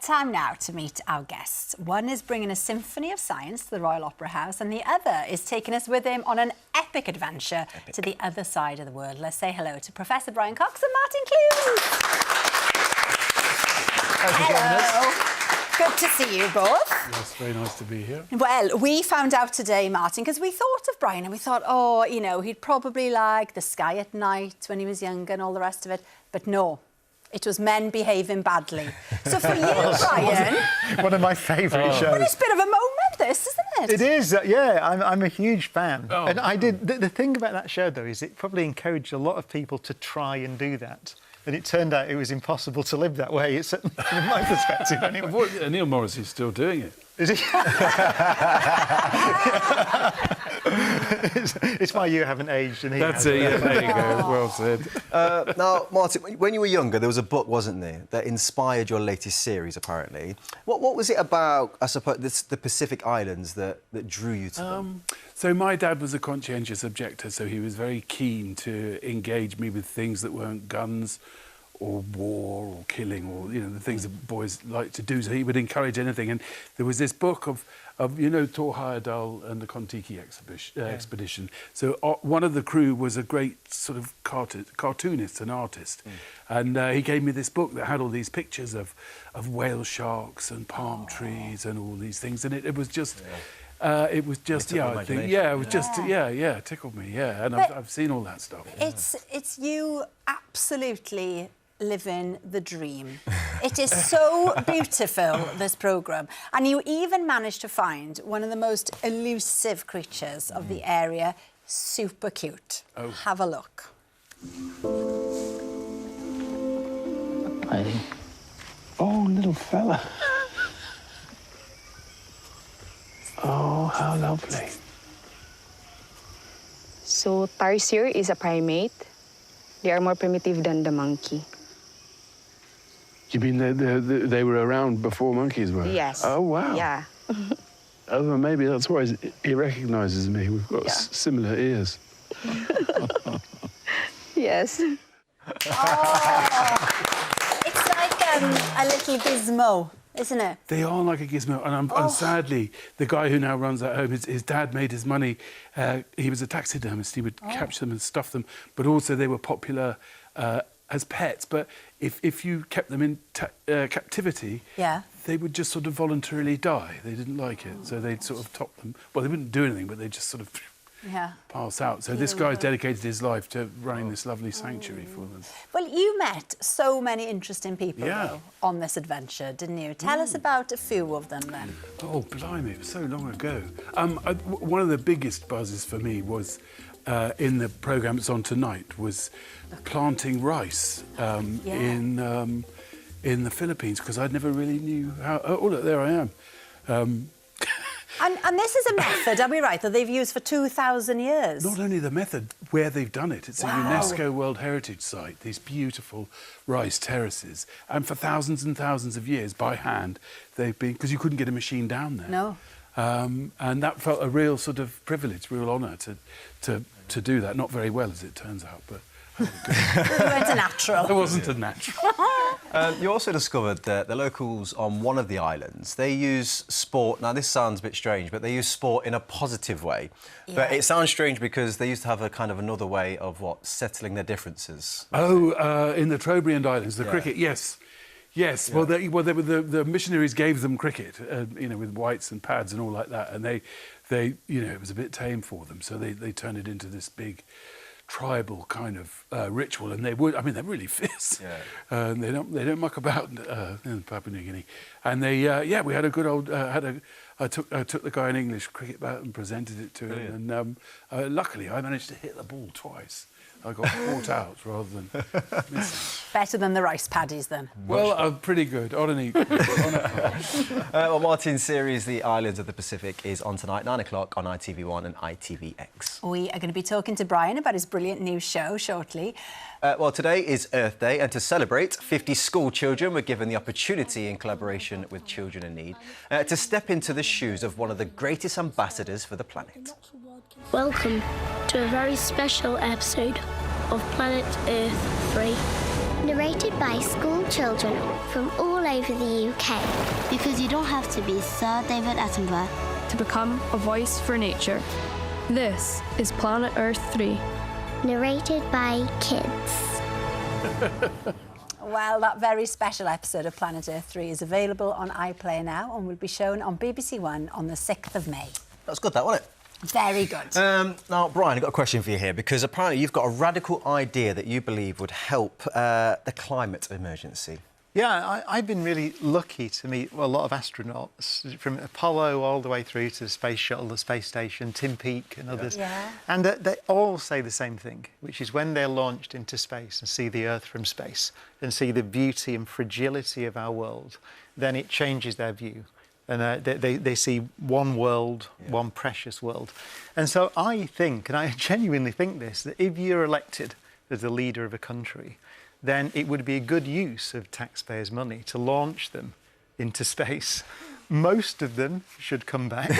Time now to meet our guests. One is bringing a symphony of science to the Royal Opera House, and the other is taking us with him on an epic adventure to the other side of the world. Let's say hello to Professor Brian Cox and Martin Clunes. Hello. Good to see you both. Yes, very nice to be here. Well, we found out today, Martin, because we thought of Brian and we thought, oh, you know, he'd probably like The Sky at Night when he was younger and all the rest of it. But no, it was Men Behaving Badly. So for you, Brian... One of my favourite shows. Well, it's a bit of a moment, this, isn't it? It is, yeah. I'm a huge fan. Oh. And I did... The thing about that show, though, is it probably encouraged a lot of people to try and do that. And it turned out it was impossible to live that way, it's certainly from my perspective, anyway. Neil Morrissey's still doing it. Is he? It's why you haven't aged and he That's hasn't. it, yeah, there you go. Well said. Now, Martin, when you were younger, there was a book, wasn't there, that inspired your latest series, apparently. What was it about, I suppose, the Pacific Islands that drew you to them? So my dad was a conscientious objector, so he was very keen to engage me with things that weren't guns or war or killing or, you know, the things that boys like to do. So he would encourage anything. And there was this book of you know, Thor Heyerdahl and the Kon-Tiki expedition. So one of the crew was a great sort of cartoonist and artist. And he gave me this book that had all these pictures of whale sharks and palm trees and all these things. And it was just... it was just, yeah, I think, yeah, it was just, yeah, it tickled me, yeah, and I've seen all that stuff. It's you absolutely living the dream. It is so beautiful, this programme, and you even managed to find one of the most elusive creatures of the area, super cute. Oh. Have a look. Heidi. Oh, little fella. Oh, how lovely. So, tarsier is a primate. They are more primitive than the monkey. You mean they were around before monkeys were? Yes. Oh, wow. Yeah. Oh, well, maybe that's why he recognises me. We've got similar ears. Yes. Oh, it's like a little gizmo, isn't it? They are like a gizmo, and sadly, the guy who now runs that home, his dad made his money. He was a taxidermist. He would capture them and stuff them, but also they were popular as pets. But if you kept them in captivity, they would just sort of voluntarily die. They didn't like it, so they'd sort of top them. Well, they wouldn't do anything, but they'd just sort of pass out. So this guy's dedicated his life to running this lovely sanctuary for them. Well, you met so many interesting people though, on this adventure, didn't you? Tell us about a few of them then. Oh, blimey, it was so long ago. One of the biggest buzzes for me was, in the programme that's on tonight, was planting rice in the Philippines, because I'd never really knew how... Oh, look, there I am. And this is a method, are we right, that they've used for 2,000 years? Not only the method, where they've done it. It's a UNESCO World Heritage Site, these beautiful rice terraces. And for thousands and thousands of years, by hand, they've been... Because you couldn't get a machine down there. No. And that felt a real sort of privilege, real honour to do that. Not very well, as it turns out, but... You went a natural. It wasn't a natural. You also discovered that the locals on one of the islands, they use sport... Now, this sounds a bit strange, but they use sport in a positive way. Yeah. But it sounds strange because they used to have a kind of another way of, settling their differences. Oh, in the Trobriand Islands, the cricket, yes. Yes, well, the missionaries gave them cricket, you know, with whites and pads and all like that, and they, you know, it was a bit tame for them, so they turned it into this big tribal kind of ritual, and I mean, they're really fierce. Yeah. They don't muck about in Papua New Guinea, and we had a good old I took the guy an English cricket bat and presented it to him, and luckily I managed to hit the ball twice. I got caught out rather than missing. Better than the rice paddies, then. Well, pretty good. On an equal. Well, Martin's series, The Islands of the Pacific, is on tonight, 9 o'clock on ITV1 and ITVX. We are going to be talking to Brian about his brilliant new show shortly. Well, today is Earth Day, and to celebrate, 50 school children were given the opportunity, in collaboration with Children in Need, to step into the shoes of one of the greatest ambassadors for the planet. Welcome to a very special episode of Planet Earth 3. Narrated by school children from all over the UK. Because you don't have to be Sir David Attenborough to become a voice for nature. This is Planet Earth 3. Narrated by kids. Well, that very special episode of Planet Earth 3 is available on iPlayer now and will be shown on BBC One on the 6th of May. That's good, that, wasn't it? Very good. Now, Brian, I've got a question for you here, because apparently you've got a radical idea that you believe would help the climate emergency. Yeah, I've been really lucky to meet a lot of astronauts, from Apollo all the way through to the Space Shuttle, the space station, Tim Peake and others. Yeah. And they all say the same thing, which is when they're launched into space and see the Earth from space and see the beauty and fragility of our world, then it changes their view. And they see one world, one precious world. And so I think, and I genuinely think this, that if you're elected as the leader of a country, then it would be a good use of taxpayers' money to launch them into space. Most of them should come back.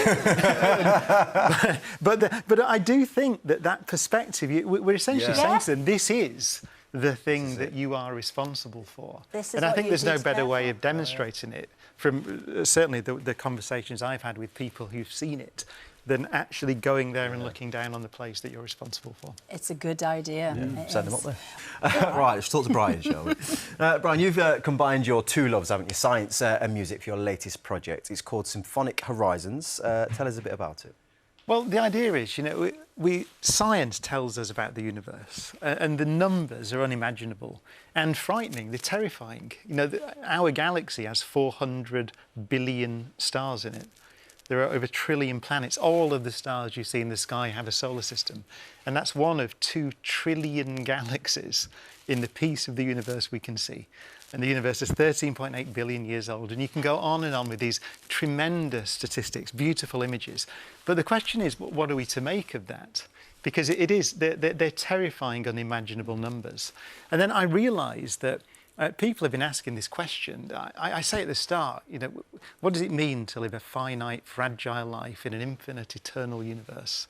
but I do think that perspective, we're essentially saying to them, this is the thing that you are responsible for. And I think there's no better way of demonstrating it from certainly the conversations I've had with people who've seen it than actually going there and looking down on the place that you're responsible for. It's a good idea. Send them up there. Right, let's talk to Brian, shall we? Brian, you've combined your two loves, haven't you? Science and music for your latest project. It's called Symphonic Horizons. Tell us a bit about it. Well, the idea is, you know, science tells us about the universe, and the numbers are unimaginable and frightening. They're terrifying. You know, our galaxy has 400 billion stars in it. There are over 1 trillion planets. All of the stars you see in the sky have a solar system, and that's one of 2 trillion galaxies in the piece of the universe we can see. And the universe is 13.8 billion years old. And you can go on and on with these tremendous statistics, beautiful images. But the question is, what are we to make of that? Because they're terrifying, unimaginable numbers. And then I realised that people have been asking this question. I say at the start, you know, what does it mean to live a finite, fragile life in an infinite, eternal universe?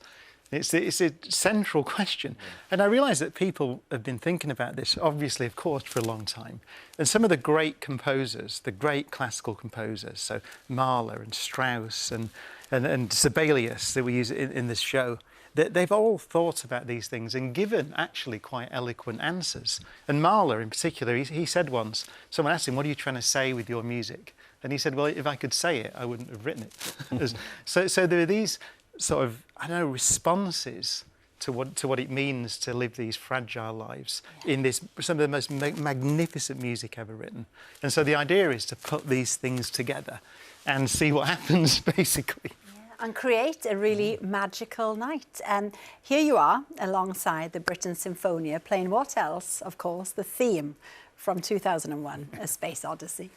It's a central question. And I realise that people have been thinking about this, obviously, of course, for a long time. And some of the great composers, the great classical composers, so Mahler and Strauss and Sibelius that we use in this show, they've all thought about these things and given actually quite eloquent answers. And Mahler in particular, he said once, someone asked him, what are you trying to say with your music? And he said, well, if I could say it, I wouldn't have written it. So there are these sort of, I don't know, responses to what it means to live these fragile lives in this, some of the most magnificent music ever written. And so the idea is to put these things together and see what happens, basically. And create a really magical night. Here you are, alongside the Britten Symphonia, playing what else, of course, the theme from 2001, A Space Odyssey.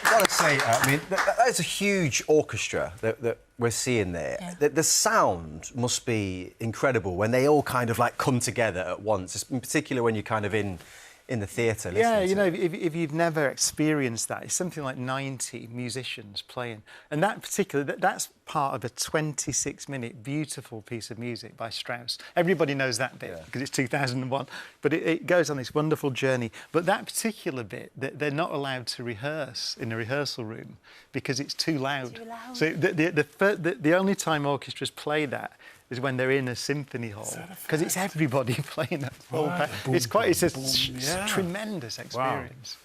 I've got to say, I mean, that is a huge orchestra that we're seeing there. Yeah. The sound must be incredible when they all kind of like come together at once, in particular when you're kind of in the theatre. Yeah, you know, if you've never experienced that, it's something like 90 musicians playing. And that particular, that's part of a 26-minute beautiful piece of music by Strauss. Everybody knows that bit because it's 2001. But it goes on this wonderful journey. But that particular bit, they're not allowed to rehearse in a rehearsal room because it's too loud. Too loud. So the only time orchestras play that is when they're in a symphony hall, because it's everybody playing that. Right. It's a tremendous experience.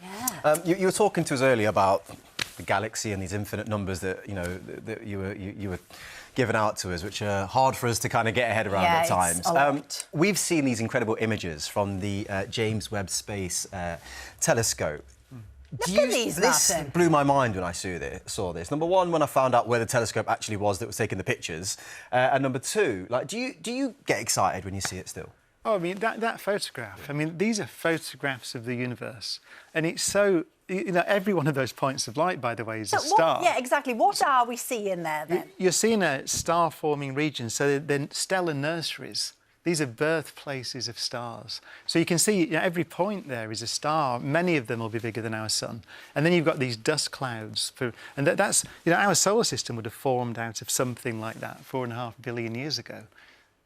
Wow. Yeah. You were talking to us earlier about the galaxy and these infinite numbers that that you were giving out to us, which are hard for us to kind of get our head around at times. We've seen these incredible images from the James Webb Space Telescope. Look at these, this Martin. Blew my mind when I saw this. Number one, when I found out where the telescope actually was that was taking the pictures, and number two, like, do you get excited when you see it still? Oh, I mean, that photograph. I mean, these are photographs of the universe, and it's so. You know, every one of those points of light, by the way, is a star. Yeah, exactly. What are we seeing there then? You're seeing a star-forming region, so they're stellar nurseries. These are birthplaces of stars. So you can see every point there is a star. Many of them will be bigger than our sun. And then you've got these dust clouds. And that's, our solar system would have formed out of something like that 4.5 billion years ago.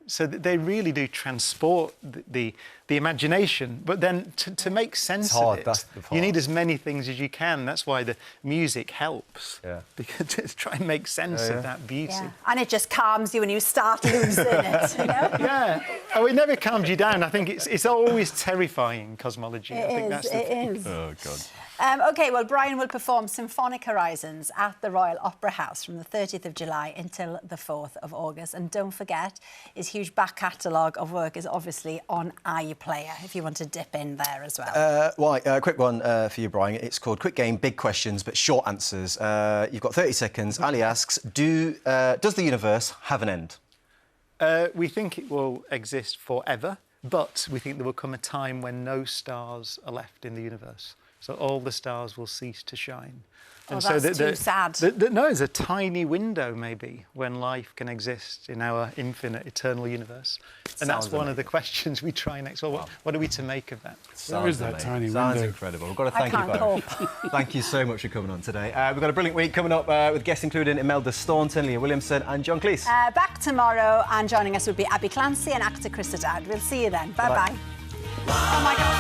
So they really do transport the imagination, but then to make sense of it, That's the part. you need as many things as you can. That's why the music helps. Yeah. Because to try and make sense of that beauty. Yeah. And it just calms you when you start losing it, you know? Yeah. Oh, it never calms you down. I think it's always terrifying, cosmology. I think that's the thing. Oh, God. OK, well, Brian will perform Symphonic Horizons at the Royal Opera House from the 30th of July until the 4th of August. And don't forget, his huge back catalogue of work is obviously on iPlayer, if you want to dip in there as well. A quick one for you, Brian. It's called Quick Game, Big Questions, but Short Answers. You've got 30 seconds. Ali asks, does the universe have an end? We think it will exist forever, but we think there will come a time when no stars are left in the universe. So all the stars will cease to shine. Oh, that's too sad. No, there's a tiny window, maybe, when life can exist in our infinite, eternal universe. And that's one of the questions we try and explore. What are we to make of that? Where is that tiny window? Sounds incredible. We've got to thank you both. Thank you so much for coming on today. We've got a brilliant week coming up with guests including Imelda Staunton, Leah Williamson and John Cleese. Back tomorrow, and joining us will be Abby Clancy and actor Chris Haddad. We'll see you then. Bye-bye. Oh, my God.